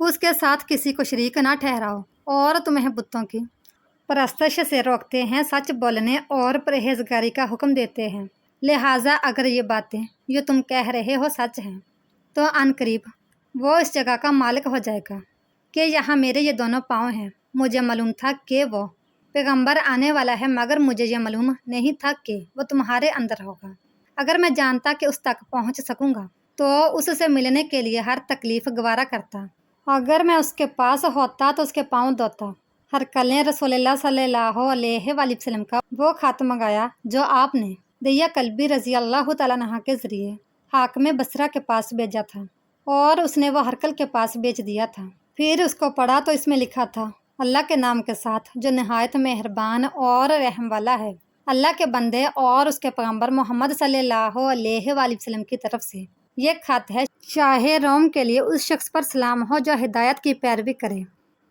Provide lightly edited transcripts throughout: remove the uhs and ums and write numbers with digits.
اس کے ساتھ کسی کو شریک نہ ٹھہراؤ اور تمہیں بتوں کی پرستش سے روکتے ہیں، سچ بولنے اور پرہیزگاری کا حکم دیتے ہیں۔ لہٰذا اگر یہ باتیں جو تم کہہ رہے ہو سچ ہیں تو عن قریب وہ اس جگہ کا مالک ہو جائے گا کہ یہاں میرے یہ دونوں پاؤں ہیں۔ مجھے معلوم تھا کہ وہ پیغمبر آنے والا ہے، مگر مجھے یہ معلوم نہیں تھا کہ وہ تمہارے اندر ہوگا۔ اگر میں جانتا کہ اس تک پہنچ سکوں گا تو اس سے ملنے کے لیے ہر تکلیف گوارا کرتا۔ اگر میں اس کے پاس ہوتا تو اس کے پاؤں دھوتا۔ ہرقل نے رسول اللہ صلی اللہ علیہ وآلہ وسلم کا وہ خط منگایا جو آپ نے دیا کلبی رضی اللہ تعالیٰ عنہ کے ذریعے حاکم بصرہ کے پاس بھیجا تھا، اور اس نے وہ ہرقل کے پاس بیچ دیا تھا۔ پھر اس کو پڑھا تو اس میں لکھا تھا، اللہ کے نام کے ساتھ جو نہایت مہربان اور رحم والا ہے۔ اللہ کے بندے اور اس کے پیغمبر محمد صلی اللہ علیہ وآلہ وسلم کی طرف سے یہ خط ہے، شاہ روم کے لیے اس شخص پر سلام ہو جو ہدایت کی پیروی کرے۔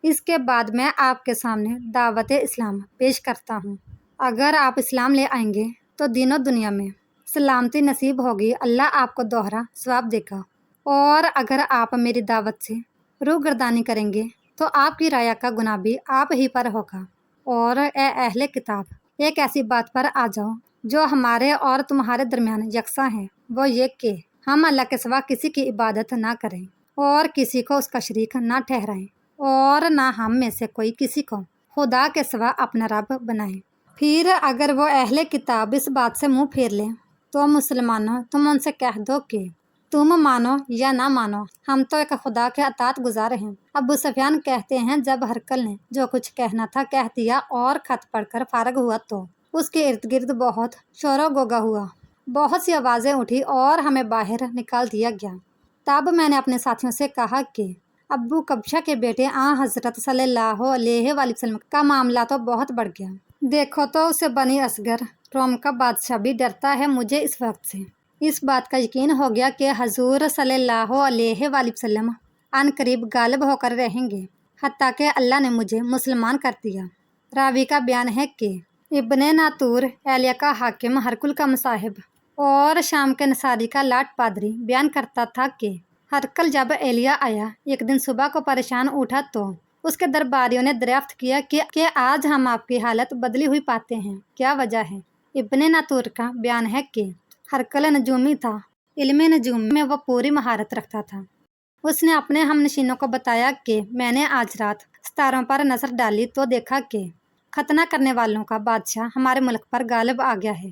اس کے بعد میں آپ کے سامنے دعوت اسلام پیش کرتا ہوں۔ اگر آپ اسلام لے آئیں گے تو دین و دنیا میں سلامتی نصیب ہوگی، اللہ آپ کو دوہرا ثواب دے گا، اور اگر آپ میری دعوت سے روگردانی کریں گے تو آپ کی رایا کا گناہ بھی آپ ہی پر ہوگا۔ اور اے اہل کتاب، ایک ایسی بات پر آ جاؤ جو ہمارے اور تمہارے درمیان یکساں ہے، وہ یہ کہ ہم اللہ کے سوا کسی کی عبادت نہ کریں اور کسی کو اس کا شریک نہ ٹھہرائیں، اور نہ ہم میں سے کوئی کسی کو خدا کے سوا اپنا رب بنائے۔ پھر اگر وہ اہل کتاب اس بات سے منہ پھیر لیں تو مسلمانوں، تم ان سے کہہ دو کہ تم مانو یا نہ مانو، ہم تو ایک خدا کے اطاعت گزار ہیں۔ ابو سفیان کہتے ہیں جب ہرقل نے جو کچھ کہنا تھا کہہ دیا اور خط پڑھ کر فارغ ہوا تو اس کے ارد گرد بہت شور و غوغا ہوا، بہت سی آوازیں اٹھی اور ہمیں باہر نکال دیا گیا۔ تب میں نے اپنے ساتھیوں سے کہا کہ ابو کبشہ کے بیٹے حضرت صلی اللہ علیہ وآلہ وسلم کا معاملہ تو بہت بڑھ گیا۔ دیکھو تو اسے بنی اصغر روم کا بادشاہ بھی ڈرتا ہے۔ مجھے اس وقت سے اس بات کا یقین ہو گیا کہ حضور صلی اللہ علیہ وآلہ وسلم عن قریب غالب ہو کر رہیں گے، حتیٰ کہ اللہ نے مجھے مسلمان کر دیا۔ راوی کا بیان ہے کہ ابن ناطور ایلیہ کا حاکم، ہرقل کا مصاحب اور شام کے نصاری کا لاٹ پادری بیان کرتا تھا کہ ہرقل جب ایلیہ آیا ایک دن صبح کو پریشان اٹھا تو اس کے درباریوں نے دریافت کیا کہ آج ہم آپ کی حالت بدلی ہوئی پاتے ہیں، کیا وجہ ہے؟ ابن ناطور کا بیان ہے کہ ہرقل نجومی تھا، علم نجوم میں وہ پوری مہارت رکھتا تھا۔ اس نے اپنے ہم نشینوں کو بتایا کہ میں نے آج رات ستاروں پر نظر ڈالی تو دیکھا کہ ختنہ کرنے والوں کا بادشاہ ہمارے ملک پر غالب آ گیا ہے۔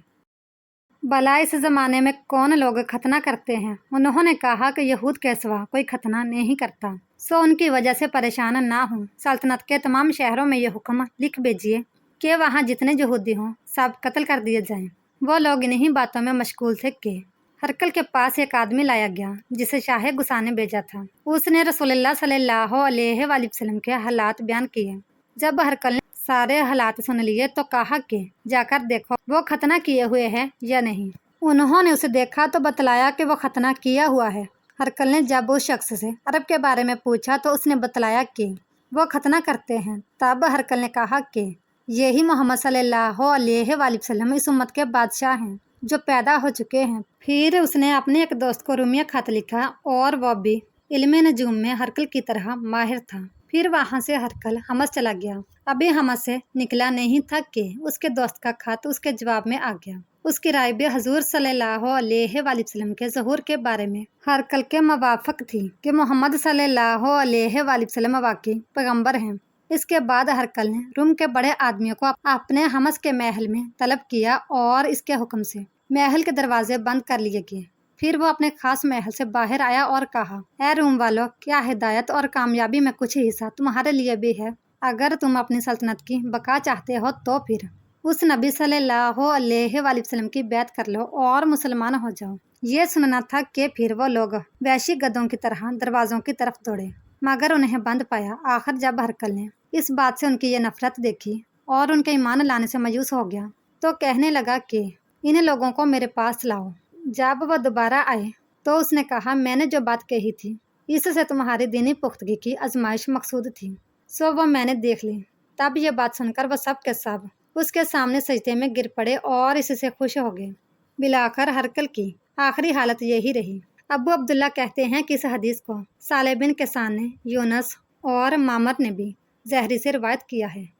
بھلا اس زمانے میں کون لوگ ختنہ کرتے ہیں؟ انہوں نے کہا کہ یہود کے سوا کوئی ختنہ نہیں کرتا، سو ان کی وجہ سے پریشان نہ ہوں۔ سلطنت کے تمام شہروں میں یہ حکم لکھ بھیجیے کہ وہاں جتنے یہودی ہوں سب قتل کر دیے جائیں۔ وہ لوگ انہی باتوں میں مشغول تھے کہ ہرقل کے پاس ایک آدمی لایا گیا جسے شاہ غصہ نے بھیجا تھا۔ اس نے رسول اللہ صلی اللہ علیہ وآلہ وسلم کے حالات بیان کیے۔ جب ہرقل نے سارے حالات سن لیے تو کہا کہ جا کر دیکھو وہ ختنہ کیے ہوئے ہے یا نہیں۔ انہوں نے اسے دیکھا تو بتلایا کہ وہ ختنہ کیا ہوا ہے۔ ہرقل نے جب اس شخص سے عرب کے بارے میں پوچھا تو اس نے بتلایا کہ وہ ختنہ کرتے ہیں۔ تب ہرقل نے کہا کہ یہی محمد صلی اللہ علیہ وآلہ وسلم اس امت کے بادشاہ ہیں جو پیدا ہو چکے ہیں۔ پھر اس نے اپنے ایک دوست کو رومیہ خط لکھا اور وہ بھی علم نجوم میں ہرقل کی طرح ماہر تھا۔ پھر وہاں سے ہرقل حمص چلا گیا۔ ابھی حمص سے نکلا نہیں تھا کہ اس کے دوست کا خط اس کے جواب میں آ گیا۔ اس کی رائے بھی حضور صلی اللہ علیہ وآلہ وسلم کے ظہور کے بارے میں ہرقل کے موافق تھی کہ محمد صلی اللہ علیہ وآلہ وسلم واقعی پیغمبر ہیں۔ اس کے بعد ہرقل نے روم کے بڑے آدمیوں کو اپنے حمص کے محل میں طلب کیا اور اس کے حکم سے محل کے دروازے بند کر لیے گئے۔ پھر وہ اپنے خاص محل سے باہر آیا اور کہا، اے روم والو، کیا ہدایت اور کامیابی میں کچھ حصہ تمہارے لیے بھی ہے؟ اگر تم اپنی سلطنت کی بقا چاہتے ہو تو پھر اس نبی صلی اللہ علیہ وآلہ وسلم کی بیعت کر لو اور مسلمان ہو جاؤ۔ یہ سننا تھا کہ پھر وہ لوگ وحشی گدھوں کی طرح دروازوں کی طرف دوڑے، مگر انہیں بند پایا۔ آخر جب ہرقل نے اس بات سے ان کی یہ نفرت دیکھی اور ان کے ایمان لانے سے مایوس ہو گیا تو کہنے لگا کہ ان لوگوں کو میرے پاس لاؤ۔ جب وہ دوبارہ آئے تو اس نے کہا، میں نے جو بات کہی تھی اس سے تمہاری دینی پختگی کی آزمائش مقصود تھی، سو وہ میں نے دیکھ لی۔ تب یہ بات سن کر وہ سب کے سب اس کے سامنے سجدے میں گر پڑے اور اس سے خوش ہو گئے۔ بلاخر ہرقل کی آخری حالت یہی رہی۔ ابو عبداللہ کہتے ہیں کہ اس حدیث کو صالح بن کیسان نے، یونس اور معمر نے بھی زہری سے روایت کیا ہے۔